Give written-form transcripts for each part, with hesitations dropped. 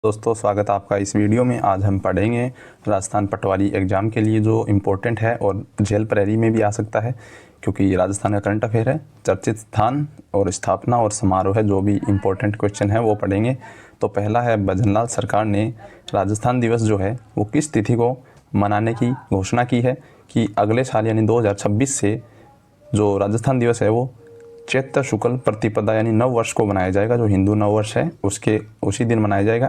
दोस्तों, स्वागत है आपका इस वीडियो में। आज हम पढ़ेंगे राजस्थान पटवारी एग्ज़ाम के लिए जो इम्पोर्टेंट है और जेल प्रहरी में भी आ सकता है, क्योंकि राजस्थान का करंट अफेयर है। चर्चित स्थान और स्थापना और समारोह है, जो भी इम्पोर्टेंट क्वेश्चन है वो पढ़ेंगे। तो पहला है, भजनलाल सरकार ने राजस्थान दिवस जो है वो किस तिथि को मनाने की घोषणा की है कि अगले साल यानी 2026 से जो राजस्थान दिवस है वो चैत्र शुक्ल प्रतिपदा यानी नव वर्ष को मनाया जाएगा। जो हिंदू नव वर्ष है उसके उसी दिन मनाया जाएगा,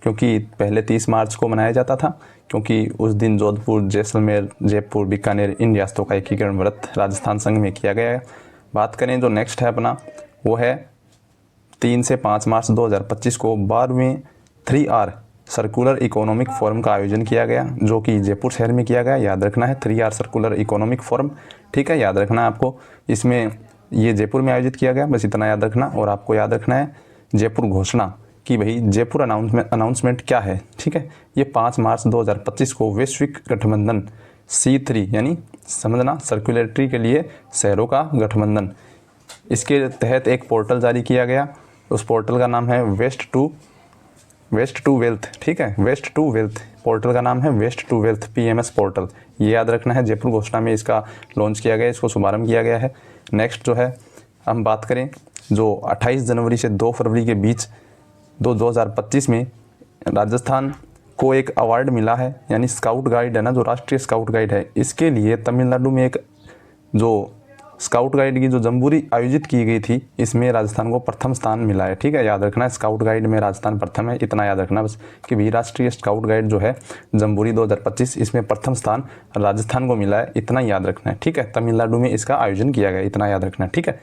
क्योंकि पहले 30 मार्च को मनाया जाता था, क्योंकि उस दिन जोधपुर, जैसलमेर, जयपुर, बीकानेर इन रियासतों का एकीकरण व्रत राजस्थान संघ में किया गया है। बात करें जो नेक्स्ट है अपना, वो है 3 से 5 मार्च 2025 को 12वें 3R सर्कुलर इकोनॉमिक फोरम का आयोजन किया गया, जो कि जयपुर शहर में किया गया। याद रखना है 3R सर्कुलर इकोनॉमिक फोरम, ठीक है, याद रखना है आपको। इसमें ये जयपुर में आयोजित किया गया, बस इतना याद रखना। और आपको याद रखना है जयपुर घोषणा कि भाई जयपुर अनाउंसमेंट क्या है, ठीक है। ये 5 मार्च 2025 को वैश्विक गठबंधन C3 यानी समझना सर्कुलेटरी के लिए शहरों का गठबंधन, इसके तहत एक पोर्टल जारी किया गया। उस पोर्टल का नाम है वेस्ट टू वेल्थ, ठीक है, वेस्ट टू वेल्थ पोर्टल का नाम है waste to wealth PMS portal. ये याद रखना है, जयपुर घोषणा में इसका लॉन्च किया गया, इसको शुभारंभ किया गया है। नेक्स्ट जो है हम बात करें, जो 28 जनवरी से 2 फरवरी के बीच 2025 में राजस्थान को एक अवार्ड मिला है, यानी स्काउट गाइड है ना, जो राष्ट्रीय स्काउट गाइड है, इसके लिए तमिलनाडु में एक जो स्काउट गाइड की जो जम्बूरी आयोजित की गई थी, इसमें राजस्थान को प्रथम स्थान मिला है, ठीक है, याद रखना है। स्काउट गाइड में राजस्थान प्रथम है, इतना याद रखना बस कि भी राष्ट्रीय स्काउट गाइड जो है जम्बूरी 2025, इसमें प्रथम स्थान राजस्थान को मिला है, इतना याद रखना है, ठीक है। तमिलनाडु में इसका आयोजन किया गया, इतना याद रखना है, ठीक है।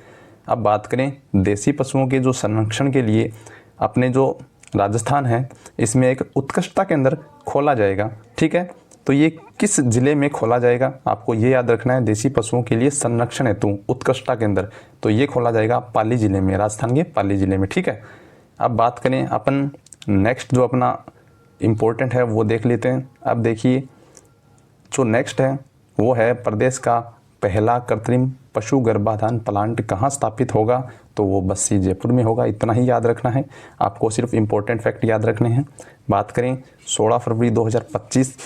अब बात करें देसी पशुओं के जो संरक्षण के लिए अपने जो राजस्थान है, इसमें एक उत्कृष्टता केंद्र खोला जाएगा, ठीक है। तो ये किस जिले में खोला जाएगा, आपको ये याद रखना है। देसी पशुओं के लिए संरक्षण हेतु उत्कृष्टता केंद्र, तो ये खोला जाएगा पाली जिले में, राजस्थान के पाली जिले में, ठीक है। अब बात करें अपन नेक्स्ट जो अपना इम्पोर्टेंट है वो देख लेते हैं। अब देखिए जो नेक्स्ट है वो है, प्रदेश का पहला कृत्रिम पशु गर्भाधान प्लांट कहाँ स्थापित होगा, तो वो बस्सी जयपुर में होगा, इतना ही याद रखना है आपको। सिर्फ इम्पोर्टेंट फैक्ट याद रखने हैं। बात करें 16 फरवरी 2025,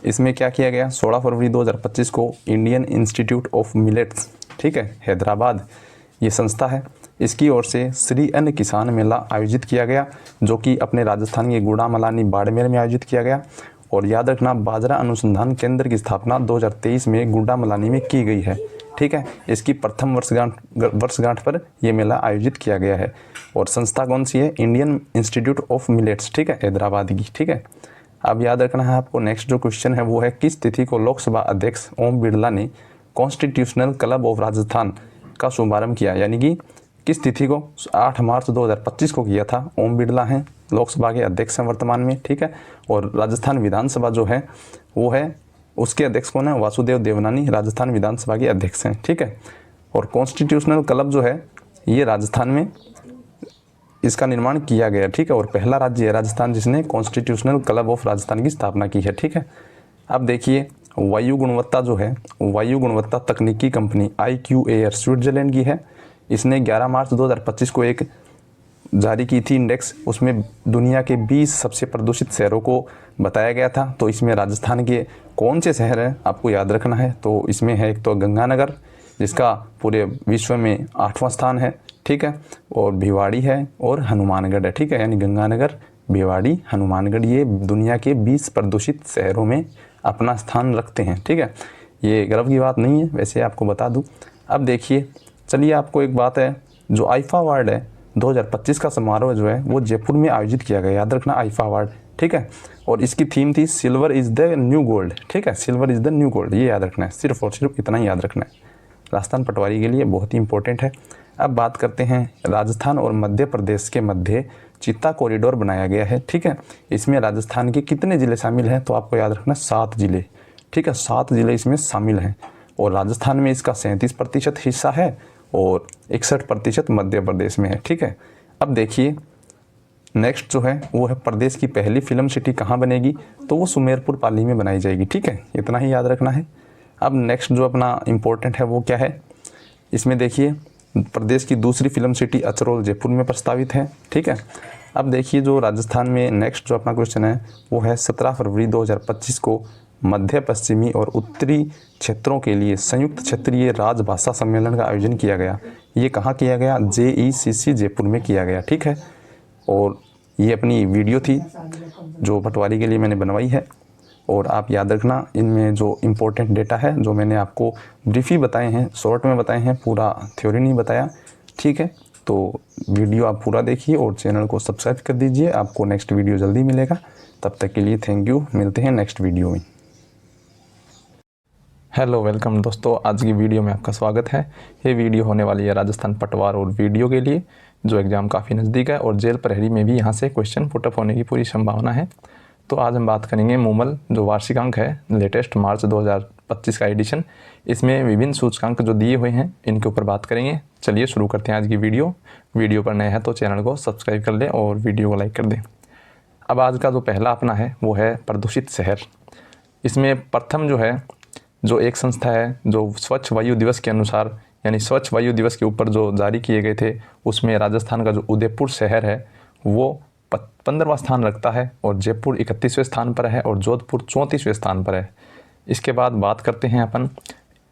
इसमें क्या किया गया, 16 फरवरी 2025 को इंडियन इंस्टीट्यूट ऑफ मिलेट्स, ठीक है, हैदराबाद ये संस्था है, इसकी ओर से श्री अन्न किसान मेला आयोजित किया गया, जो कि अपने राजस्थान के गुड़ामलानी बाड़मेर में आयोजित किया गया। और याद रखना, बाजरा अनुसंधान केंद्र की स्थापना 2023 में गुड़ामलानी में की गई है, ठीक है। इसकी प्रथम वर्षगांठ पर यह मेला आयोजित किया गया है। और संस्था कौन सी है, इंडियन इंस्टीट्यूट ऑफ मिलेट्स, ठीक है, हैदराबाद की, ठीक है। अब याद रखना है आपको, नेक्स्ट जो क्वेश्चन है वो है, किस तिथि को लोकसभा अध्यक्ष ओम बिरला ने कॉन्स्टिट्यूशनल क्लब ऑफ राजस्थान का शुभारंभ किया, यानी कि किस तिथि को, 8 मार्च 2025 को किया था। ओम बिरला हैं लोकसभा के अध्यक्ष हैं वर्तमान में, ठीक है। और राजस्थान विधानसभा जो है वो है, उसके अध्यक्ष कौन है, वासुदेव देवनानी राजस्थान विधानसभा के अध्यक्ष हैं, ठीक है। और कॉन्स्टिट्यूशनल क्लब जो है ये राजस्थान में इसका निर्माण किया गया, ठीक है। और पहला राज्य है राजस्थान जिसने कॉन्स्टिट्यूशनल क्लब ऑफ राजस्थान की स्थापना की है, ठीक है। अब देखिए वायु गुणवत्ता जो है, वायु गुणवत्ता तकनीकी कंपनी IQAir स्विट्जरलैंड की है। इसने 11 मार्च 2025 को एक जारी की थी इंडेक्स, उसमें दुनिया के 20 सबसे प्रदूषित शहरों को बताया गया था। तो इसमें राजस्थान के कौन से शहर हैं आपको याद रखना है, तो इसमें है एक तो गंगानगर, जिसका पूरे विश्व में 8वां स्थान है, ठीक है। और भिवाड़ी है और हनुमानगढ़ है, ठीक है, यानी गंगानगर, भिवाड़ी, हनुमानगढ़ ये दुनिया के 20 प्रदूषित शहरों में अपना स्थान रखते हैं, ठीक है। ये गर्व की बात नहीं है, वैसे आपको बता दूं। अब देखिए, चलिए आपको एक बात है, जो आईफा अवार्ड है 2025 का समारोह जो है वो जयपुर में आयोजित किया गया, याद रखना आईफा अवार्ड, ठीक है। और इसकी थीम थी silver is the new gold, ठीक है, silver is the new gold, ये याद रखना है, सिर्फ और सिर्फ इतना ही याद रखना है, राजस्थान पटवारी के लिए बहुत ही इंपॉर्टेंट है। अब बात करते हैं, राजस्थान और मध्य प्रदेश के मध्य चित्ता कॉरिडोर बनाया गया है, ठीक है। इसमें राजस्थान के कितने ज़िले शामिल हैं, तो आपको याद रखना 7 ज़िले, ठीक है, 7 ज़िले इसमें शामिल हैं। और राजस्थान में इसका 37% हिस्सा है और 61% मध्य प्रदेश में है, ठीक है। अब देखिए नेक्स्ट जो है वो है, प्रदेश की पहली फिल्म सिटी कहाँ बनेगी, तो वो सुमेरपुर पाली में बनाई जाएगी, ठीक है, इतना ही याद रखना है। अब नेक्स्ट जो अपना इम्पोर्टेंट है वो क्या है, इसमें देखिए प्रदेश की दूसरी फिल्म सिटी अचरोल जयपुर में प्रस्तावित है, ठीक है। अब देखिए जो राजस्थान में नेक्स्ट जो अपना क्वेश्चन है वो है 17 फरवरी 2025 को मध्य पश्चिमी और उत्तरी क्षेत्रों के लिए संयुक्त क्षेत्रीय राजभाषा सम्मेलन का आयोजन किया गया। ये कहाँ किया गया? JECC जयपुर में किया गया। ठीक है, और ये अपनी वीडियो थी जो पटवारी के लिए मैंने बनवाई है। और आप याद रखना इनमें जो इम्पोर्टेंट डेटा है जो मैंने आपको ब्रीफ ही बताए हैं, शॉर्ट में बताए हैं, पूरा थ्योरी नहीं बताया। ठीक है, तो वीडियो आप पूरा देखिए और चैनल को सब्सक्राइब कर दीजिए। आपको नेक्स्ट वीडियो जल्दी मिलेगा। तब तक के लिए थैंक यू, मिलते हैं नेक्स्ट वीडियो में। हेलो वेलकम दोस्तों, आज की वीडियो में आपका स्वागत है। ये वीडियो होने वाली है राजस्थान पटवार और वीडियो के लिए, जो एग्ज़ाम काफ़ी नज़दीक है और जेल प्रहरी में भी यहाँ से क्वेश्चन पुटअप होने की पूरी संभावना है। तो आज हम बात करेंगे मूमल जो वार्षिकांक है लेटेस्ट मार्च 2025 का एडिशन। इसमें विभिन्न सूचकांक जो दिए हुए हैं इनके ऊपर बात करेंगे। चलिए शुरू करते हैं आज की वीडियो पर नए हैं तो चैनल को सब्सक्राइब कर लें और वीडियो को लाइक कर दें। अब आज का जो पहला अपना है वो है प्रदूषित शहर। इसमें प्रथम जो एक संस्था है जो स्वच्छ वायु दिवस के अनुसार, यानी स्वच्छ वायु दिवस के ऊपर जो जारी किए गए थे, उसमें राजस्थान का जो उदयपुर शहर है वो 15वां स्थान रखता है और जयपुर 31वें स्थान पर है और जोधपुर 34वें स्थान पर है। इसके बाद बात करते हैं अपन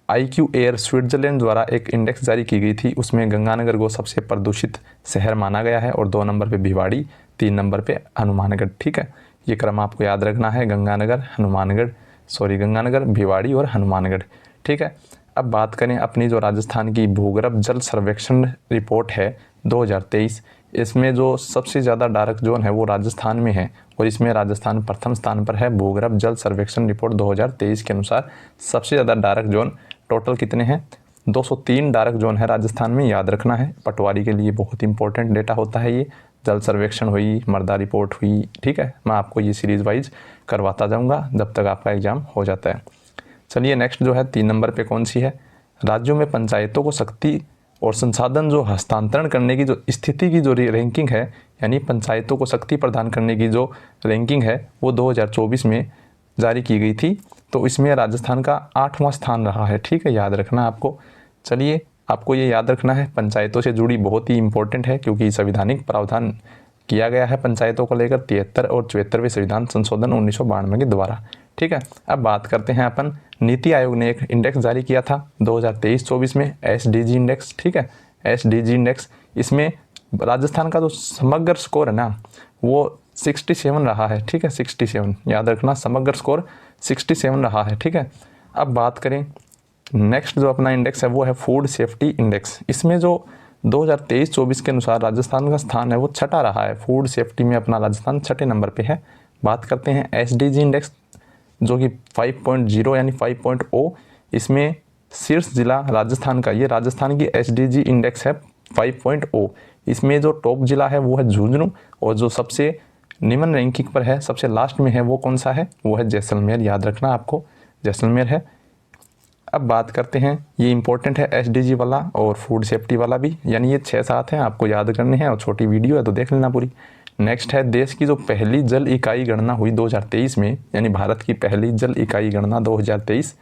IQ एयर स्विट्ज़रलैंड द्वारा एक इंडेक्स जारी की गई थी, उसमें गंगानगर को सबसे प्रदूषित शहर माना गया है और 2 नंबर पे भिवाड़ी, 3 नंबर पे हनुमानगढ़। ठीक है, ये क्रम आपको याद रखना है, गंगानगर, भिवाड़ी और हनुमानगढ़। ठीक है, अब बात करें अपनी जो राजस्थान की भूगर्भ जल सर्वेक्षण रिपोर्ट है 2023, इसमें जो सबसे ज़्यादा डार्क जोन है वो राजस्थान में है और इसमें राजस्थान प्रथम स्थान पर है। भूगर्भ जल सर्वेक्षण रिपोर्ट 2023 के अनुसार सबसे ज़्यादा डार्क जोन टोटल कितने हैं? 203 डार्क जोन है राजस्थान में, याद रखना है। पटवारी के लिए बहुत इंपॉर्टेंट डेटा होता है ये। जल सर्वेक्षण हुई, मर्दा रिपोर्ट हुई, ठीक है, मैं आपको ये सीरीज़ वाइज करवाता जाऊँगा जब तक आपका एग्ज़ाम हो जाता है। चलिए नेक्स्ट जो है 3 नंबर पे कौन सी है? राज्यों में पंचायतों को शक्ति और संसाधन जो हस्तांतरण करने की जो स्थिति की जो रैंकिंग है, यानी पंचायतों को शक्ति प्रदान करने की जो रैंकिंग है वो 2024 में जारी की गई थी। तो इसमें राजस्थान का 8वां स्थान रहा है। ठीक है, याद रखना आपको। चलिए आपको ये याद रखना है, पंचायतों से जुड़ी बहुत ही इंपॉर्टेंट है क्योंकि संविधानिक प्रावधान किया गया है पंचायतों को लेकर 73 और 74वें संविधान संशोधन 1992 के द्वारा। ठीक है, अब बात करते हैं अपन नीति आयोग ने एक इंडेक्स जारी किया था 2023-24 में, SDG इंडेक्स। ठीक है, SDG इंडेक्स, इसमें राजस्थान का जो समग्र स्कोर है ना वो 67 रहा है। ठीक है, 67 याद रखना, समग्र स्कोर 67 रहा है। ठीक है, अब बात करें नेक्स्ट जो अपना इंडेक्स है वो है फूड सेफ्टी इंडेक्स। इसमें जो 2023-24 के अनुसार राजस्थान का स्थान है वो 6ठा रहा है। फूड सेफ्टी में अपना राजस्थान 6ठे नंबर पे है। बात करते हैं SDG इंडेक्स जो कि 5.0 यानी 5.0, इसमें शीर्ष जिला राजस्थान का, ये राजस्थान की SDG इंडेक्स है 5.0। इसमें जो टॉप जिला है वो है झुंझुनू और जो सबसे निम्न रैंकिंग पर है, सबसे लास्ट में है, वो कौन सा है? वो है जैसलमेर। याद रखना आपको, जैसलमेर है। अब बात करते हैं, ये इंपॉर्टेंट है SDG वाला और फूड सेफ्टी वाला भी, यानी ये 6-7 हैं, आपको याद करने हैं और छोटी वीडियो है तो देख लेना पूरी। नेक्स्ट है देश की जो पहली जल इकाई गणना हुई 2023 में, यानी भारत की पहली जल इकाई गणना 2023,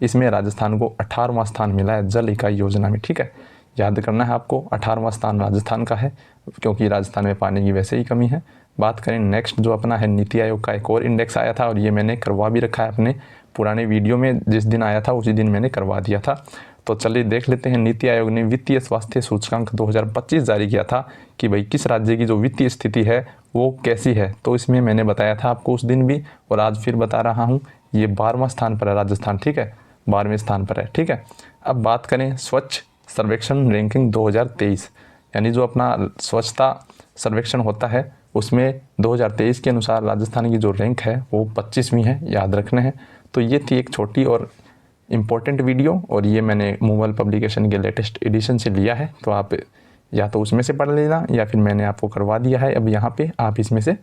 इसमें राजस्थान को 18वां स्थान मिला है जल इकाई योजना में। ठीक है, याद करना है आपको, 18वां स्थान राजस्थान का है क्योंकि राजस्थान में पानी की वैसे ही कमी है। बात करें नेक्स्ट जो अपना है नीति आयोग का एक और इंडेक्स आया था और ये मैंने करवा भी रखा है अपने पुराने वीडियो में, जिस दिन आया था उसी दिन मैंने करवा दिया था। तो चलिए देख लेते हैं। नीति आयोग ने वित्तीय स्वास्थ्य सूचकांक 2025 जारी किया था कि भाई किस राज्य की जो वित्तीय स्थिति है वो कैसी है। तो इसमें मैंने बताया था आपको उस दिन भी और आज फिर बता रहा हूँ, ये 12वां स्थान पर है राजस्थान। ठीक है, 12वें स्थान पर है। ठीक है, अब बात करें स्वच्छ सर्वेक्षण रैंकिंग 2023, यानी जो अपना स्वच्छता सर्वेक्षण होता है उसमें 2023 के अनुसार राजस्थान की जो रैंक है वो 25वीं है, याद रखना है। तो ये थी एक छोटी और इम्पोर्टेंट वीडियो और ये मैंने मूवल पब्लिकेशन के लेटेस्ट एडिशन से लिया है, तो आप या तो उसमें से पढ़ लेना या फिर मैंने आपको करवा दिया है अब यहाँ पे, आप इसमें से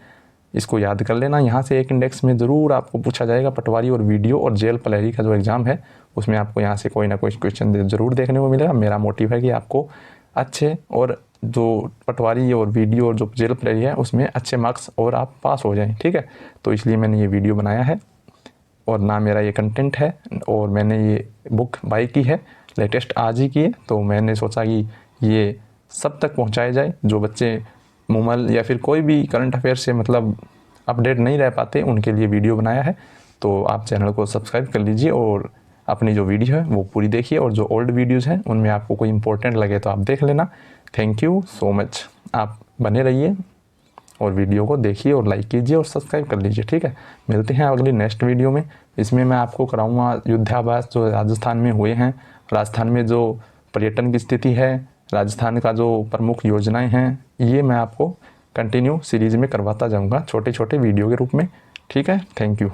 इसको याद कर लेना। यहाँ से एक इंडेक्स में ज़रूर आपको पूछा जाएगा पटवारी और वीडियो और जेल प्रहरी का जो एग्ज़ाम है उसमें आपको यहाँ से कोई ना कोई क्वेश्चन ज़रूर देखने को मिलेगा। मेरा मोटिव है कि आपको अच्छे और जो पटवारी और वीडियो और जो जेल प्रहरी है उसमें अच्छे मार्क्स और आप पास हो जाएं। ठीक है, तो इसलिए मैंने ये वीडियो बनाया है और ना मेरा ये कंटेंट है और मैंने ये बुक बाई की है, लेटेस्ट आज ही की है। तो मैंने सोचा कि ये सब तक पहुंचाया जाए, जो बच्चे मूमल या फिर कोई भी करंट अफेयर से मतलब अपडेट नहीं रह पाते, उनके लिए वीडियो बनाया है। तो आप चैनल को सब्सक्राइब कर लीजिए और अपनी जो वीडियो है वो पूरी देखिए, और जो ओल्ड वीडियोज़ हैं उनमें आपको कोई इंपॉर्टेंट लगे तो आप देख लेना। थैंक यू सो मच, आप बने रहिए और वीडियो को देखिए और लाइक कीजिए और सब्सक्राइब कर लीजिए, ठीक है। मिलते हैं अगली नेक्स्ट वीडियो में। इसमें मैं आपको कराऊंगा युद्धाभ्यास जो राजस्थान में हुए हैं, राजस्थान में जो पर्यटन की स्थिति है, राजस्थान का जो प्रमुख योजनाएं हैं, ये मैं आपको कंटिन्यू सीरीज में करवाता जाऊंगा छोटे छोटे वीडियो के रूप में, ठीक है। Thank you.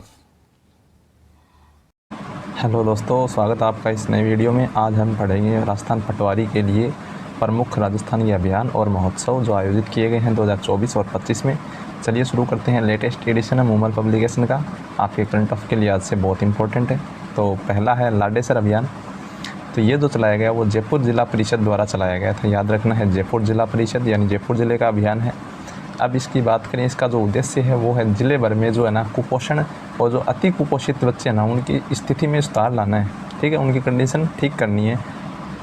हेलो दोस्तों, स्वागत है आपका इस नए वीडियो में। आज हम पढ़ेंगे राजस्थान पटवारी के लिए प्रमुख राजस्थानी अभियान और महोत्सव जो आयोजित किए गए हैं 2024 और 25 में। चलिए शुरू करते हैं। लेटेस्ट एडिशन है मूमल पब्लिकेशन का, आपके करंट अफेयर के लिए आज से बहुत इंपॉर्टेंट है। तो पहला है लाडेसर अभियान। तो ये जो चलाया गया वो जयपुर जिला परिषद द्वारा चलाया गया था, याद रखना है, जयपुर जिला परिषद यानी जयपुर ज़िले का अभियान है। अब इसकी बात करें, इसका जो उद्देश्य है वो है ज़िले भर में जो है ना कुपोषण और जो अति कुपोषित बच्चे हैं ना उनकी स्थिति में सुधार लाना है, ठीक है। उनकी कंडीशन ठीक करनी है,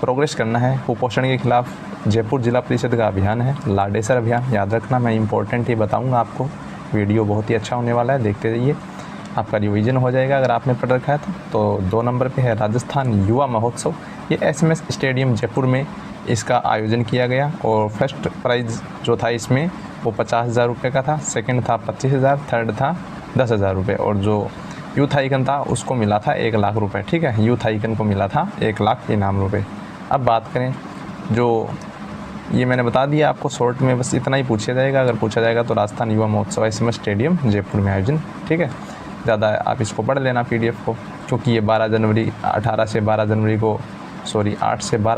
प्रोग्रेस करना है। कुपोषण के खिलाफ जयपुर जिला परिषद का अभियान है लाडेसर अभियान, याद रखना। मैं इंपॉर्टेंट ही बताऊंगा आपको, वीडियो बहुत ही अच्छा होने वाला है, देखते रहिए, आपका रिवीजन हो जाएगा अगर आपने पढ़ रखा है तो। 2 नंबर पे है राजस्थान युवा महोत्सव। ये SMS स्टेडियम जयपुर में इसका आयोजन किया गया और फर्स्ट प्राइज़ जो था इसमें वो 50,000 रुपये का था, सेकंड था 25,000, थर्ड था 10,000 रुपये, और जो यूथ आइकन था उसको मिला था 1 लाख रुपये, ठीक है। यूथ आइकन को मिला था 1 लाख इनाम रुपये। अब बात करें, जो ये मैंने बता दिया आपको शॉर्ट में, बस इतना ही पूछा जाएगा। अगर पूछा जाएगा तो राजस्थान युवा महोत्सव SMS स्टेडियम जयपुर में आयोजन, ठीक है। ज़्यादा आप इसको पढ़ लेना PDF को, क्योंकि ये 8 से 12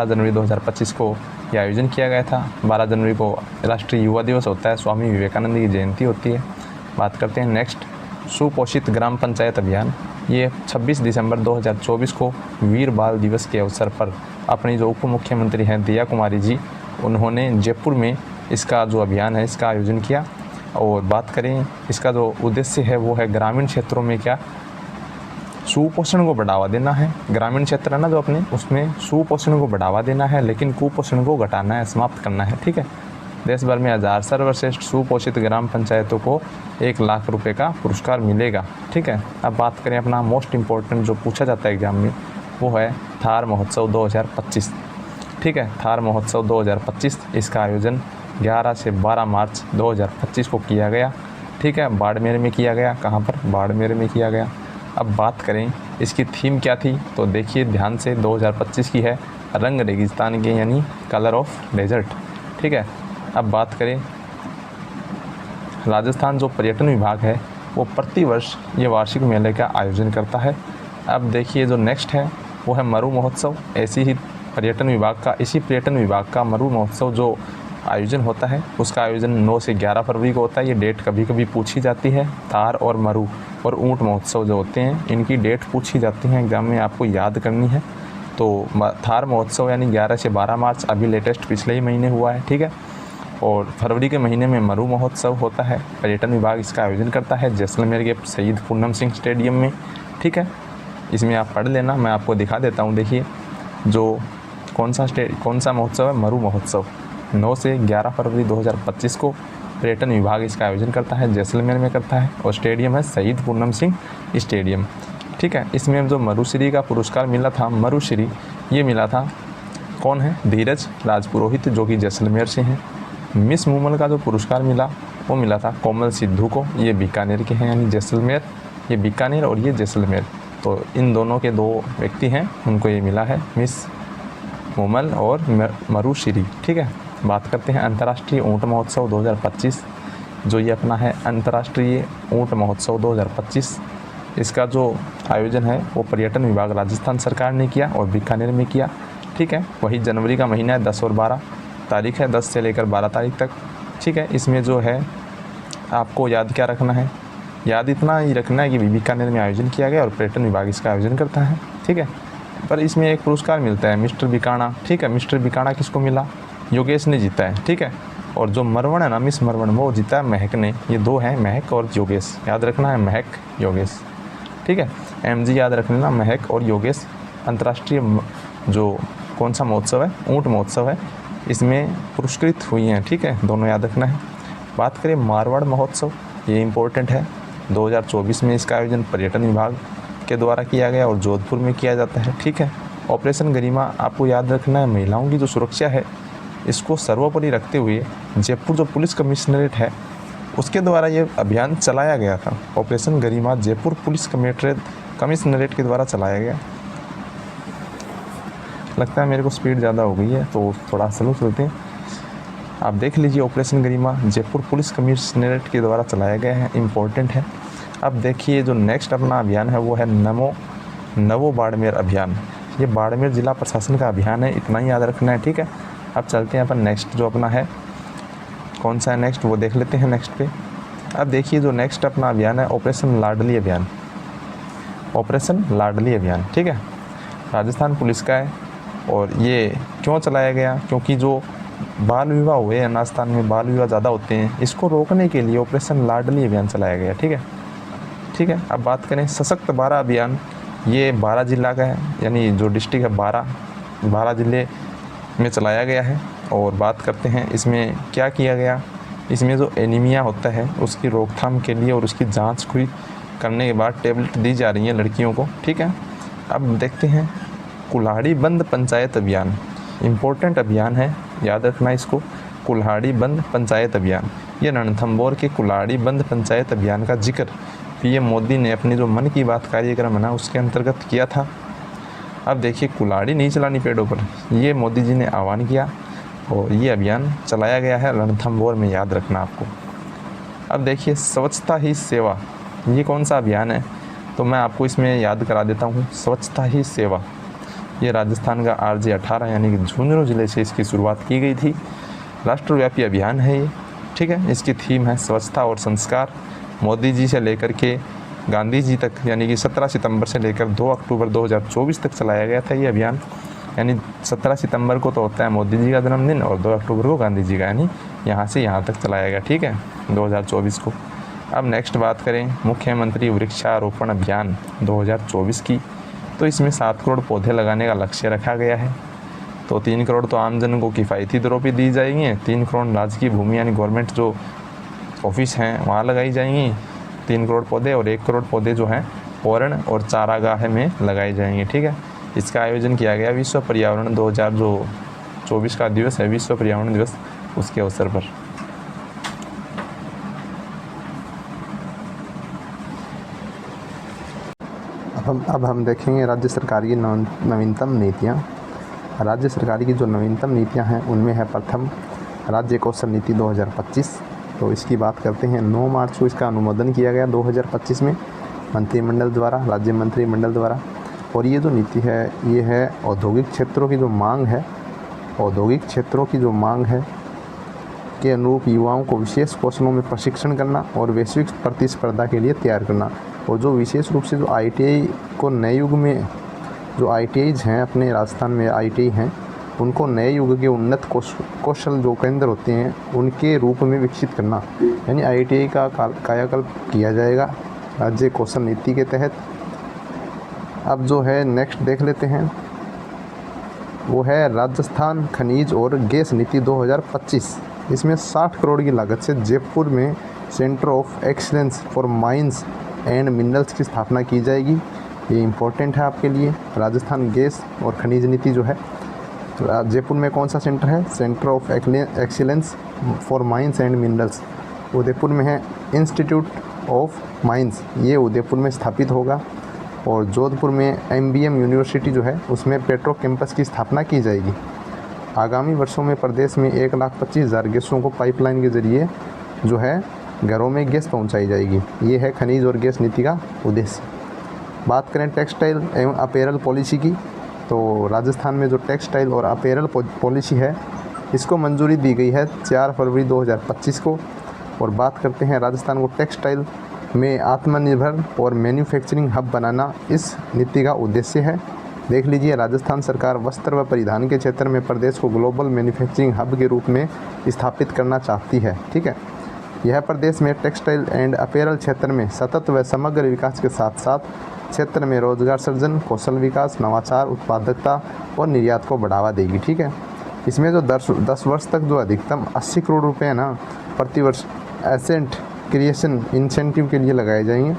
जनवरी 2025 को ये आयोजन किया गया था। 12 जनवरी को राष्ट्रीय युवा दिवस होता है, स्वामी विवेकानंद की जयंती होती है। बात करते हैं नेक्स्ट, सुपोषित ग्राम पंचायत अभियान। ये 26 दिसंबर 2024 को वीर बाल दिवस के अवसर पर अपनी जो उप मुख्यमंत्री हैं दिया कुमारी जी, उन्होंने जयपुर में इसका जो अभियान है इसका आयोजन किया। और बात करें, इसका जो उद्देश्य है वो है ग्रामीण क्षेत्रों में क्या सुपोषण को बढ़ावा देना है। ग्रामीण क्षेत्र है ना जो अपने, उसमें सुपोषण को बढ़ावा देना है, लेकिन कुपोषण को घटाना है, समाप्त करना है, ठीक है। देश भर में 1000 सर्वश्रेष्ठ सुपोषित ग्राम पंचायतों को 1 लाख रुपए का पुरस्कार मिलेगा, ठीक है। अब बात करें अपना मोस्ट इम्पोर्टेंट जो पूछा जाता है एग्जाम में, वो है थार महोत्सव 2025, ठीक है। थार महोत्सव 2025 इसका आयोजन 11 से 12 मार्च 2025 को किया गया, ठीक है। बाड़मेर में किया गया। कहाँ पर? बाड़मेर में किया गया। अब बात करें इसकी थीम क्या थी, तो देखिए ध्यान से, 2025 की है रंग रेगिस्तान के यानी कलर ऑफ डेजर्ट, ठीक है। अब बात करें, राजस्थान जो पर्यटन विभाग है वो प्रतिवर्ष ये वार्षिक मेले का आयोजन करता है। अब देखिए जो नेक्स्ट है वो है मरु महोत्सव। इसी पर्यटन विभाग का मरु महोत्सव जो आयोजन होता है उसका आयोजन 9 से 11 फरवरी को होता है। ये डेट कभी कभी पूछी जाती है। थार और मरु और ऊंट महोत्सव जो होते हैं इनकी डेट पूछी जाती है एग्जाम में, आपको याद करनी है। तो थार महोत्सव यानी 11 से 12 मार्च अभी लेटेस्ट पिछले ही महीने हुआ है, ठीक है। और फरवरी के महीने में मरु महोत्सव होता है, पर्यटन विभाग इसका आयोजन करता है जैसलमेर के शहीद पूनम सिंह स्टेडियम में, ठीक है। इसमें आप पढ़ लेना, मैं आपको दिखा देता हूँ। देखिए जो कौन सा महोत्सव है, मरु महोत्सव 9 से 11 फरवरी 2025 को पर्यटन विभाग इसका आयोजन करता है, जैसलमेर में करता है, और स्टेडियम है शहीद पूनम सिंह स्टेडियम, ठीक है। इसमें जो मरुश्री का पुरस्कार मिला था, मरुश्री ये मिला था, कौन है? धीरज राजपुरोहित जो कि जैसलमेर से हैं। मिस मूमल का जो पुरस्कार मिला वो मिला था कोमल सिद्धू को, ये बीकानेर के हैं यानी जैसलमेर, ये बीकानेर और ये जैसलमेर, तो इन दोनों के 2 व्यक्ति हैं, उनको ये मिला है मिस मूमल और मरुश्री, ठीक है। बात करते हैं अंतर्राष्ट्रीय ऊंट महोत्सव 2025, जो ये अपना है अंतर्राष्ट्रीय ऊंट महोत्सव 2025। इसका जो आयोजन है वो पर्यटन विभाग राजस्थान सरकार ने किया और बीकानेर में किया, ठीक है। वही जनवरी का महीना है, 10 और 12 तारीख है, 10 से लेकर 12 तारीख तक, ठीक है। इसमें जो है आपको याद क्या रखना है, याद इतना ही रखना है कि बीकानेर में आयोजन किया गया और पर्यटन विभाग इसका आयोजन करता है, ठीक है। पर इसमें एक पुरस्कार मिलता है मिस्टर बिकाना, ठीक है। मिस्टर बिकाना किसको मिला? योगेश ने जीता है, ठीक है। और जो मरवण है ना, मिस मरवण, वो जीता है महक ने। ये 2 हैं, महक और योगेश, याद रखना है, महक योगेश, ठीक है। MG याद रख लेना, महक और योगेश। अंतर्राष्ट्रीय जो कौन सा महोत्सव है, ऊंट महोत्सव है, इसमें पुरस्कृत हुई हैं, ठीक है, दोनों याद रखना है। बात करें मारवाड़ महोत्सव, ये इम्पोर्टेंट है। 2024 में इसका आयोजन पर्यटन विभाग के द्वारा किया गया और जोधपुर में किया जाता है, ठीक है। ऑपरेशन गरिमा आपको याद रखना है, महिलाओं की जो सुरक्षा है इसको सर्वोपरि रखते हुए जयपुर जो पुलिस कमिश्नरेट है उसके द्वारा ये अभियान चलाया गया था। ऑपरेशन गरिमा जयपुर पुलिस कमिश्नरेट के द्वारा चलाया गया। लगता है मेरे को स्पीड ज़्यादा हो गई है तो थोड़ा स्लो चलते हैं। आप देख लीजिए, ऑपरेशन गरिमा जयपुर पुलिस कमिश्नरेट के द्वारा चलाया गया है, इम्पोर्टेंट है। अब देखिए जो नेक्स्ट अपना अभियान है वो है नमो बाड़मेर अभियान। ये बाड़मेर जिला प्रशासन का अभियान है, इतना ही याद रखना है, ठीक है। अब चलते हैं अपन नेक्स्ट जो अपना है, कौन सा है नेक्स्ट वो देख लेते हैं नेक्स्ट पे। अब देखिए जो नेक्स्ट अपना अभियान है ऑपरेशन लाडली अभियान। ऑपरेशन लाडली अभियान, ठीक है, राजस्थान पुलिस का है। और ये क्यों चलाया गया? क्योंकि जो बाल विवाह हुए हैं राजस्थान में, बाल विवाह ज़्यादा होते हैं, इसको रोकने के लिए ऑपरेशन लाडली अभियान चलाया गया, ठीक है, ठीक है। अब बात करें सशक्त 12 अभियान, ये 12 जिला का है, यानी जो डिस्ट्रिक्ट है 12 जिले में चलाया गया है। और बात करते हैं इसमें क्या किया गया। इसमें जो एनीमिया होता है उसकी रोकथाम के लिए और उसकी जांच करने के बाद टेबलेट दी जा रही है लड़कियों को, ठीक है। अब देखते हैं कुल्हाड़ी बंद पंचायत अभियान, इम्पोर्टेंट अभियान है, याद रखना इसको। कुल्हाड़ी बंद पंचायत अभियान, ये रणथंभौर के कुल्हाड़ी बंद पंचायत अभियान का जिक्र पीएम मोदी ने अपनी जो मन की बात कार्यक्रम है ना उसके अंतर्गत किया था। अब देखिए कुल्हाड़ी नहीं चलानी पेड़ों पर, ये मोदी जी ने आह्वान किया और ये अभियान चलाया गया है रणथंभौर में, याद रखना आपको। अब देखिए स्वच्छता ही सेवा, ये कौन सा अभियान है तो मैं आपको इसमें याद करा देता हूँ। स्वच्छता ही सेवा, ये राजस्थान का RJ18 यानी कि झुंझुनू ज़िले से इसकी शुरुआत की गई थी। राष्ट्रव्यापी अभियान है ये, ठीक है। इसकी थीम है स्वच्छता और संस्कार। मोदी जी से लेकर के गांधी जी तक, यानी कि 17 सितंबर से लेकर 2 अक्टूबर 2024 तक चलाया गया था ये अभियान। यानी 17 सितंबर को तो होता है मोदी जी का जन्मदिन और 2 अक्टूबर को गांधी जी का, यानी यहाँ से यहाँ तक चलाया गया, ठीक है, 2024 को। अब नेक्स्ट बात करें मुख्यमंत्री वृक्षारोपण अभियान 2024 की, तो इसमें 7 करोड़ पौधे लगाने का लक्ष्य रखा गया है। तो 3 करोड़ तो आमजन को किफ़ायती दरों पर दी जाएंगी, 3 करोड़ राजकीय भूमि यानी गवर्नमेंट जो ऑफिस हैं वहाँ लगाई जाएंगी 3 करोड़ पौधे, और 1 करोड़ पौधे जो हैं ओरण और चारागाह में लगाए जाएंगे, ठीक है। इसका आयोजन किया गया विश्व पर्यावरण 2024 का दिवस है, विश्व पर्यावरण दिवस, उसके अवसर पर। अब हम देखेंगे राज्य सरकार की नवीनतम नीतियाँ। राज्य सरकार की जो नवीनतम नीतियाँ हैं उनमें है प्रथम राज्य कौशल नीति 2025। तो इसकी बात करते हैं। 9 मार्च को इसका अनुमोदन किया गया 2025 में मंत्रिमंडल द्वारा, राज्य मंत्रिमंडल द्वारा। और ये जो नीति है ये है औद्योगिक क्षेत्रों की जो मांग है, औद्योगिक क्षेत्रों की जो मांग है के अनुरूप युवाओं को विशेष कौशलों में प्रशिक्षण करना और वैश्विक प्रतिस्पर्धा के लिए तैयार करना। और जो विशेष रूप से जो ITI को नए युग में, जो ITIs हैं अपने राजस्थान में ITI हैं, उनको नए युग के उन्नत कौशल जो केंद्र होते हैं उनके रूप में विकसित करना, यानी ITI का कायाकल्प किया जाएगा राज्य कौशल नीति के तहत। अब जो है नेक्स्ट देख लेते हैं, वो है राजस्थान खनिज और गैस नीति 2025। इसमें 60 करोड़ की लागत से जयपुर में centre of excellence for mines and minerals की स्थापना की जाएगी। ये इम्पोर्टेंट है आपके लिए। राजस्थान गैस और खनिज नीति जो है, जयपुर में कौन सा सेंटर है? Centre of excellence for mines and minerals. Udaipur में है इंस्टीट्यूट ऑफ माइंस, ये उदयपुर में स्थापित होगा। और जोधपुर में MBM यूनिवर्सिटी जो है उसमें पेट्रो कैंपस की स्थापना की जाएगी। आगामी वर्षों में प्रदेश में 1,25,000 गैसों को पाइपलाइन के ज़रिए जो है घरों में गैस पहुंचाई जाएगी। ये है खनिज और गैस नीति का उद्देश्य। बात करें टेक्सटाइल एवं अपैरल पॉलिसी की, तो राजस्थान में जो टेक्सटाइल और अपैरल पॉलिसी है इसको मंजूरी दी गई है 4 फरवरी 2025 को। और बात करते हैं राजस्थान को टेक्सटाइल में आत्मनिर्भर और मैन्युफैक्चरिंग हब बनाना इस नीति का उद्देश्य है। देख लीजिए, राजस्थान सरकार वस्त्र व परिधान के क्षेत्र में प्रदेश को ग्लोबल मैन्युफैक्चरिंग हब के रूप में स्थापित करना चाहती है, ठीक है। यह प्रदेश में टेक्सटाइल एंड अपैरल क्षेत्र में सतत व समग्र विकास के साथ साथ क्षेत्र में रोजगार सृजन, कौशल विकास, नवाचार, उत्पादकता और निर्यात को बढ़ावा देगी, ठीक है। इसमें जो 10 वर्ष तक जो अधिकतम 80 करोड़ रुपए है ना प्रति वर्ष एसेंट क्रिएशन इंसेंटिव के लिए लगाए जाएंगे।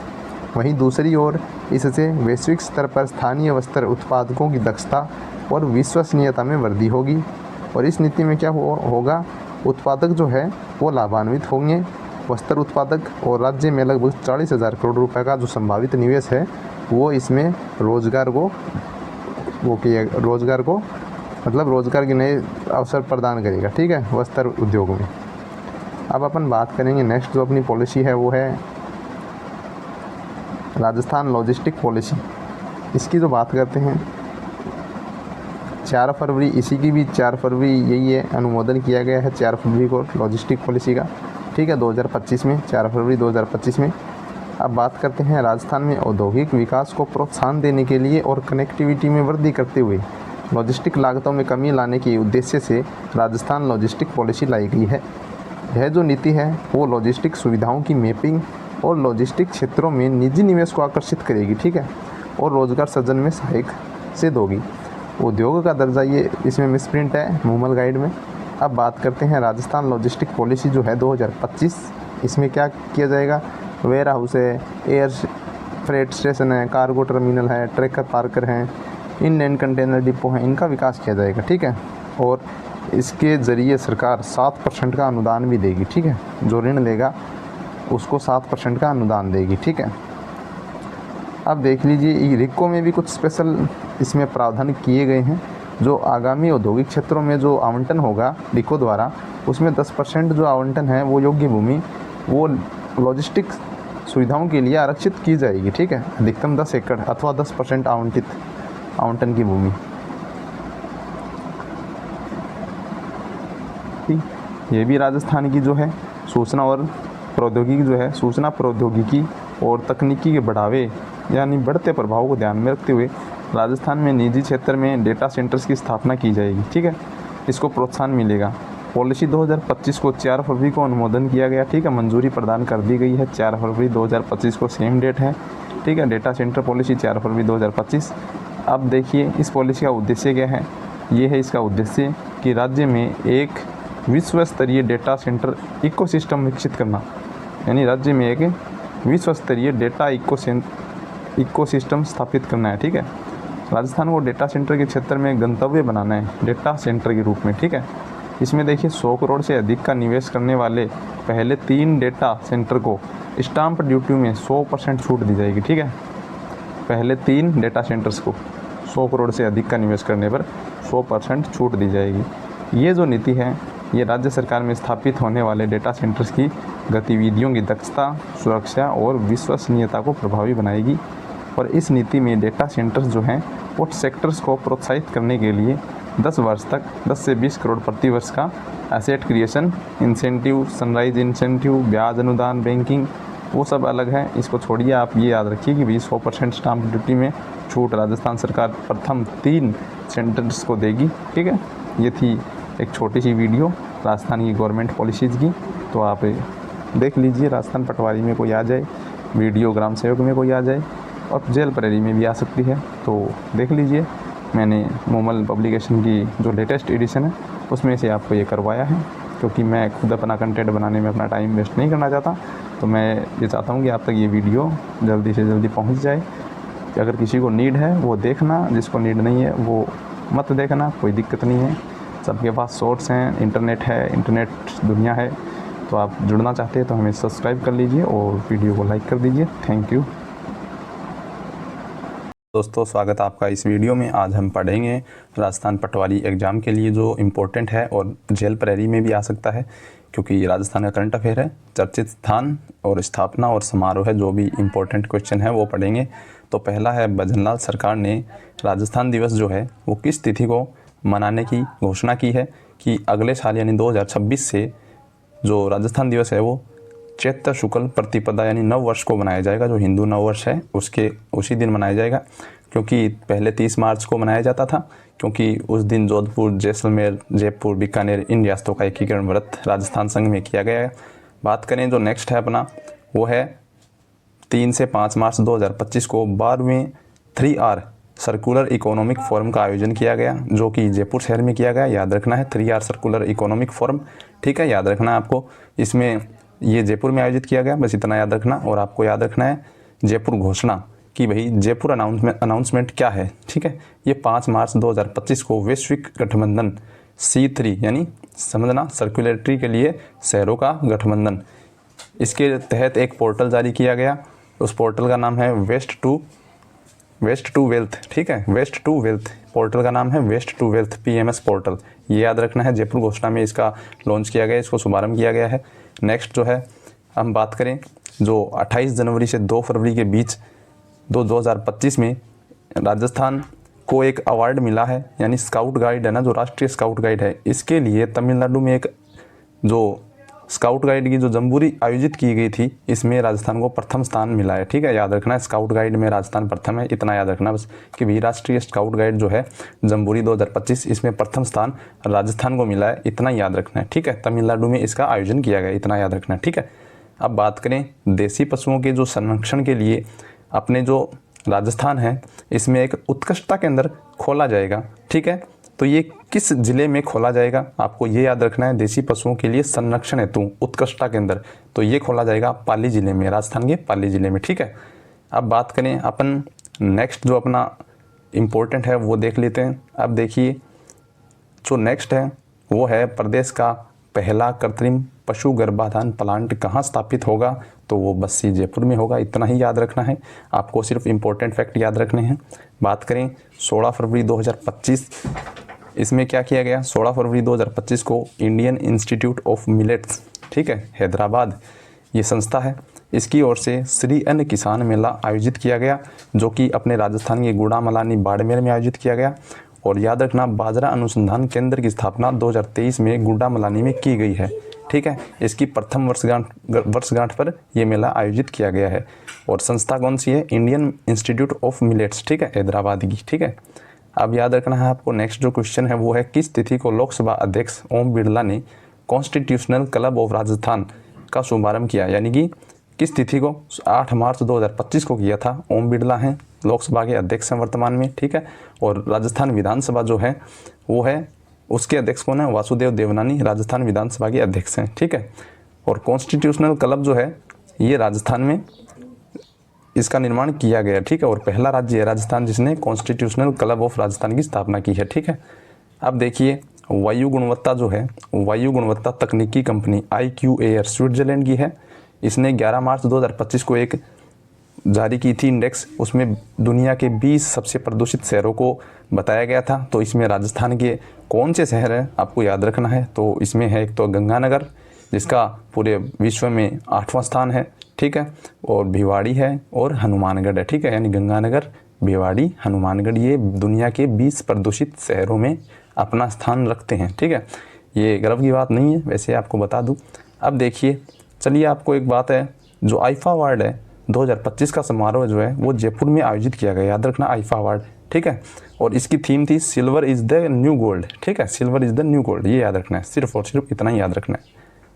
वहीं दूसरी ओर इससे वैश्विक स्तर पर स्थानीय वस्त्र उत्पादकों की दक्षता और विश्वसनीयता में वृद्धि होगी। और इस नीति में क्या होगा, उत्पादक जो है वो लाभान्वित होंगे, वस्त्र उत्पादक, और राज्य में लगभग 40,000 करोड़ रुपए का जो संभावित निवेश है वो इसमें रोजगार को मतलब रोजगार के नए अवसर प्रदान करेगा। ठीक है, वस्त्र उद्योग में। अब अपन बात करेंगे नेक्स्ट जो अपनी पॉलिसी है वो है राजस्थान लॉजिस्टिक पॉलिसी। इसकी जो बात करते हैं 4 फरवरी, इसी की भी 4 फरवरी यही है, अनुमोदन किया गया है 4 फरवरी को लॉजिस्टिक पॉलिसी का। ठीक है, 2025 में, 4 फरवरी 2025 में। अब बात करते हैं राजस्थान में औद्योगिक विकास को प्रोत्साहन देने के लिए और कनेक्टिविटी में वृद्धि करते हुए लॉजिस्टिक लागतों में कमी लाने के उद्देश्य से राजस्थान लॉजिस्टिक पॉलिसी लाई गई है। यह जो नीति है वो लॉजिस्टिक सुविधाओं की मैपिंग और लॉजिस्टिक क्षेत्रों में निजी निवेश को आकर्षित करेगी। ठीक है, और रोजगार सृजन में सहायक सिद्ध होगी। उद्योग का दर्जा ये इसमें मिसप्रिंट है मूमल गाइड में। अब बात करते हैं राजस्थान लॉजिस्टिक पॉलिसी जो है 2025। इसमें क्या किया जाएगा, वेयर हाउस है, एयर फ्रेट स्टेशन है, कार्गो टर्मिनल है, ट्रैकर पार्कर हैं, इंडियन कंटेनर डिपो हैं, इनका विकास किया जाएगा। ठीक है, और इसके ज़रिए सरकार 7% का अनुदान भी देगी। ठीक है, जो ऋण लेगा उसको 7% का अनुदान देगी। ठीक है, अब देख लीजिए रिको में भी कुछ स्पेशल इसमें प्रावधान किए गए हैं। जो आगामी औद्योगिक क्षेत्रों में जो आवंटन होगा रिको द्वारा, उसमें 10% जो आवंटन है वो योग्य भूमि वो लॉजिस्टिक सुविधाओं के लिए आरक्षित की जाएगी। ठीक है, अधिकतम 10 एकड़ अथवा 10% आवंटन की भूमि। ठीक, ये भी राजस्थान की जो है सूचना प्रौद्योगिकी और तकनीकी के बढ़ावे यानी बढ़ते प्रभाव को ध्यान में रखते हुए राजस्थान में निजी क्षेत्र में डेटा सेंटर्स की स्थापना की जाएगी। ठीक है, इसको प्रोत्साहन मिलेगा। पॉलिसी 2025 को 4 फरवरी को अनुमोदन किया गया। ठीक है, मंजूरी प्रदान कर दी गई है। 4 फरवरी 2025 को सेम डेट है। ठीक है, डेटा सेंटर पॉलिसी 4 फरवरी 2025। अब देखिए इस पॉलिसी का उद्देश्य क्या है। ये है इसका उद्देश्य कि राज्य में एक विश्व स्तरीय डेटा सेंटर इकोसिस्टम विकसित करना, यानी राज्य में एक विश्व स्तरीय डेटा इकोसिस्टम स्थापित करना है। ठीक है, राजस्थान को डेटा सेंटर के क्षेत्र में गंतव्य बनाना है डेटा सेंटर के रूप में। ठीक है, इसमें देखिए 100 करोड़ से अधिक का निवेश करने वाले पहले 3 डेटा सेंटर को स्टाम्प ड्यूटी में 100% छूट दी जाएगी। ठीक है, पहले 3 डेटा सेंटर्स को 100 करोड़ से अधिक का निवेश करने पर 100% छूट दी जाएगी। ये जो नीति है ये राज्य सरकार में स्थापित होने वाले डेटा सेंटर्स की गतिविधियों की दक्षता, सुरक्षा और विश्वसनीयता को प्रभावी बनाएगी। और इस नीति में डेटा सेंटर्स जो हैं वो सेक्टर्स को प्रोत्साहित करने के लिए 10 वर्ष तक 10 से 20 करोड़ प्रति वर्ष का asset creation incentive, sunrise incentive, ब्याज अनुदान, बैंकिंग, वो सब अलग है। इसको छोड़िए, आप ये याद रखिए कि 100% स्टाम्प ड्यूटी में छूट राजस्थान सरकार प्रथम 3 सेंटर्स को देगी। ठीक है, ये थी एक छोटी सी वीडियो राजस्थान की गवर्नमेंट पॉलिसीज़ की। तो आप देख लीजिए, राजस्थान पटवारी में कोई आ जाए, वीडियो ग्राम सेवक में कोई आ जाए, और जेल प्रेरी में भी आ सकती है। तो देख लीजिए, मैंने मोमल पब्लिकेशन की जो लेटेस्ट एडिशन है उसमें से आपको ये करवाया है, क्योंकि मैं खुद अपना कंटेंट बनाने में अपना टाइम वेस्ट नहीं करना चाहता। तो मैं ये चाहता हूँ कि आप तक ये वीडियो जल्दी से जल्दी पहुँच जाए। कि अगर किसी को नीड है वो देखना, जिसको नीड नहीं है वो मत देखना, कोई दिक्कत नहीं है। सबके पास सोर्स हैं, इंटरनेट है, इंटरनेट दुनिया है। तो आप जुड़ना चाहते हैं तो हमें सब्सक्राइब कर लीजिए और वीडियो को लाइक कर दीजिए। थैंक यू दोस्तों, स्वागत है आपका इस वीडियो में। आज हम पढ़ेंगे राजस्थान पटवारी एग्ज़ाम के लिए जो इम्पोर्टेंट है और जेल प्रेरी में भी आ सकता है, क्योंकि राजस्थान का करंट अफेयर है। चर्चित स्थान और स्थापना और समारोह है, जो भी इम्पोर्टेंट क्वेश्चन है वो पढ़ेंगे। तो पहला है, भजनलाल सरकार ने राजस्थान दिवस जो है वो किस तिथि को मनाने की घोषणा की है कि अगले साल यानी 2026 से जो राजस्थान दिवस है वो चैत्र शुक्ल प्रतिपदा यानी नव वर्ष को मनाया जाएगा। जो हिंदू नव वर्ष है उसके उसी दिन मनाया जाएगा, क्योंकि पहले 30 मार्च को मनाया जाता था, क्योंकि उस दिन जोधपुर, जैसलमेर, जयपुर, बीकानेर इन रियासतों का एकीकरण व्रत राजस्थान संघ में किया गया है। बात करें जो नेक्स्ट है अपना, वो है 3 से 5 मार्च 2025 को 12वें 3R सर्कुलर इकोनॉमिक फोरम का आयोजन किया गया, जो कि जयपुर शहर में किया गया। याद रखना है 3R सर्कुलर इकोनॉमिक फोरम। ठीक है, याद रखना है आपको। इसमें ये जयपुर में आयोजित किया गया, बस इतना याद रखना। और आपको याद रखना है जयपुर घोषणा कि भाई जयपुर अनाउंसमेंट क्या है, ठीक है। ये 5 मार्च 2025 को वैश्विक गठबंधन C3 यानी समझना सर्कुलेटरी के लिए शहरों का गठबंधन, इसके तहत एक पोर्टल जारी किया गया। उस पोर्टल का नाम है वेस्ट टू वेल्थ, ठीक है। वेस्ट टू वेल्थ पोर्टल का नाम है waste to wealth PMS portal, ये याद रखना है। जयपुर घोषणा में इसका लॉन्च किया गया, इसको शुभारंभ किया गया है। नेक्स्ट जो है हम बात करें, जो 28 जनवरी से 2 फरवरी के बीच 2025 में राजस्थान को एक अवार्ड मिला है, यानी स्काउट गाइड है ना, जो राष्ट्रीय स्काउट गाइड है, इसके लिए तमिलनाडु में एक जो स्काउट गाइड की जो जम्बूरी आयोजित की गई थी, इसमें राजस्थान को प्रथम स्थान मिला है, ठीक है। याद रखना है स्काउट गाइड में राजस्थान प्रथम है, इतना याद रखना बस कि भी राष्ट्रीय स्काउट गाइड जो है जम्बूरी 2025, इसमें प्रथम स्थान राजस्थान को मिला है, इतना याद रखना है, ठीक है। तमिलनाडु में इसका आयोजन किया गया, इतना याद रखना है, ठीक है। अब बात करें देसी पशुओं के जो संरक्षण के लिए अपने जो राजस्थान है, इसमें एक उत्कृष्टता केंद्र खोला जाएगा, ठीक है। तो ये किस जिले में खोला जाएगा, आपको ये याद रखना है। देसी पशुओं के लिए संरक्षण हेतु उत्कृष्टता केंद्र, तो ये खोला जाएगा पाली जिले में, राजस्थान के पाली जिले में, ठीक है। अब बात करें अपन नेक्स्ट जो अपना इम्पोर्टेंट है वो देख लेते हैं। अब देखिए जो नेक्स्ट है वो है प्रदेश का पहला कृत्रिम पशु गर्भाधान प्लांट कहाँ स्थापित होगा, तो वो बस्सी जयपुर में होगा, इतना ही याद रखना है। आपको सिर्फ इम्पोर्टेंट फैक्ट याद रखने हैं। बात करें 16 फरवरी 2025, इसमें क्या किया गया, 16 फरवरी 2025 को इंडियन इंस्टीट्यूट ऑफ मिलेट्स, ठीक है, हैदराबाद ये संस्था है, इसकी ओर से श्री अन्न किसान मेला आयोजित किया गया, जो कि अपने राजस्थान के गुड़ामलानी बाड़मेर में आयोजित किया गया। और याद रखना बाजरा अनुसंधान केंद्र की स्थापना 2023 में गुड़ामलानी में की गई है, ठीक है। इसकी प्रथम वर्षगांठ पर यह मेला आयोजित किया गया है। और संस्था कौन सी है, इंडियन इंस्टीट्यूट ऑफ मिलेट्स, ठीक है, हैदराबाद की, ठीक है। अब याद रखना है आपको नेक्स्ट जो क्वेश्चन है वो है, किस तिथि को लोकसभा अध्यक्ष ओम बिरला ने कॉन्स्टिट्यूशनल क्लब ऑफ राजस्थान का शुभारंभ किया, यानी कि किस तिथि को, 8 मार्च 2025 को किया था। ओम बिरला हैं लोकसभा के अध्यक्ष हैं वर्तमान में, ठीक है। और राजस्थान विधानसभा जो है वो है, उसके अध्यक्ष कौन है, वासुदेव देवनानी राजस्थान विधानसभा के अध्यक्ष हैं, ठीक है। और कॉन्स्टिट्यूशनल क्लब जो है ये राजस्थान में इसका निर्माण किया गया, ठीक है। और पहला राज्य है राजस्थान जिसने कॉन्स्टिट्यूशनल क्लब ऑफ राजस्थान की स्थापना की है, ठीक है। अब देखिए वायु गुणवत्ता जो है, वायु गुणवत्ता तकनीकी कंपनी IQAir स्विट्जरलैंड की है। इसने 11 मार्च 2025 को एक जारी की थी इंडेक्स, उसमें दुनिया के 20 सबसे प्रदूषित शहरों को बताया गया था। तो इसमें राजस्थान के कौन से शहर हैं आपको याद रखना है, तो इसमें है एक तो गंगानगर जिसका पूरे विश्व में 8वां स्थान है, ठीक है। और भिवाड़ी है और हनुमानगढ़ है, ठीक है। यानी गंगानगर, भिवाड़ी, हनुमानगढ़ ये दुनिया के 20 प्रदूषित शहरों में अपना स्थान रखते हैं, ठीक है। ये गर्व की बात नहीं है, वैसे आपको बता दूँ। अब देखिए चलिए आपको एक बात है, जो आईफा अवार्ड है 2025 का समारोह जो है वो जयपुर में आयोजित किया गया, याद रखना आईफा अवार्ड, ठीक है। और इसकी थीम थी silver is the new gold, ठीक है, silver is the new gold, ये याद रखना है, सिर्फ और सिर्फ इतना ही याद रखना है,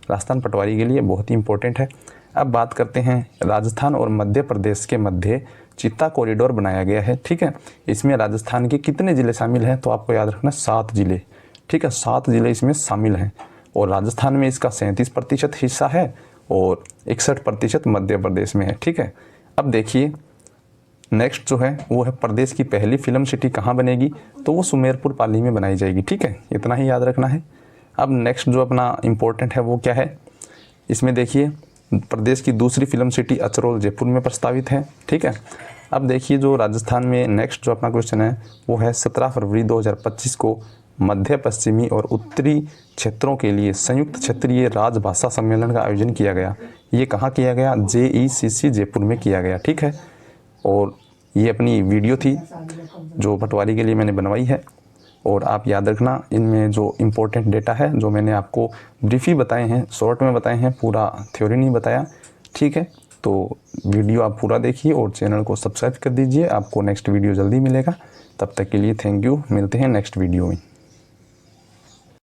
राजस्थान पटवारी के लिए बहुत ही इंपॉर्टेंट है। अब बात करते हैं राजस्थान और मध्य प्रदेश के मध्य चित्ता कॉरिडोर बनाया गया है, ठीक है। इसमें राजस्थान के कितने ज़िले शामिल हैं, तो आपको याद रखना 7 ज़िले, ठीक है, 7 ज़िले इसमें शामिल हैं। और राजस्थान में इसका 37% हिस्सा है और 61% मध्य प्रदेश में है, ठीक है। अब देखिए नेक्स्ट जो है वो है प्रदेश की पहली फिल्म सिटी कहाँ बनेगी, तो वो सुमेरपुर पाली में बनाई जाएगी, ठीक है, इतना ही याद रखना है। अब नेक्स्ट जो अपना इम्पोर्टेंट है वो क्या है, इसमें देखिए प्रदेश की दूसरी फिल्म सिटी अचरोल जयपुर में प्रस्तावित है, ठीक है। अब देखिए जो राजस्थान में नेक्स्ट जो अपना क्वेश्चन है वो है 17 फरवरी 2025 को मध्य पश्चिमी और उत्तरी क्षेत्रों के लिए संयुक्त क्षेत्रीय राजभाषा सम्मेलन का आयोजन किया गया। ये कहाँ किया गया, JECC जयपुर में किया गया, ठीक है। और ये अपनी वीडियो थी जो पटवारी के लिए मैंने बनवाई है। और आप याद रखना इनमें जो इम्पोर्टेंट डेटा है जो मैंने आपको ब्रीफली बताए हैं, शॉर्ट में बताए हैं, पूरा थ्योरी नहीं बताया, ठीक है। तो वीडियो आप पूरा देखिए और चैनल को सब्सक्राइब कर दीजिए, आपको नेक्स्ट वीडियो जल्दी मिलेगा। तब तक के लिए थैंक यू, मिलते हैं नेक्स्ट वीडियो में।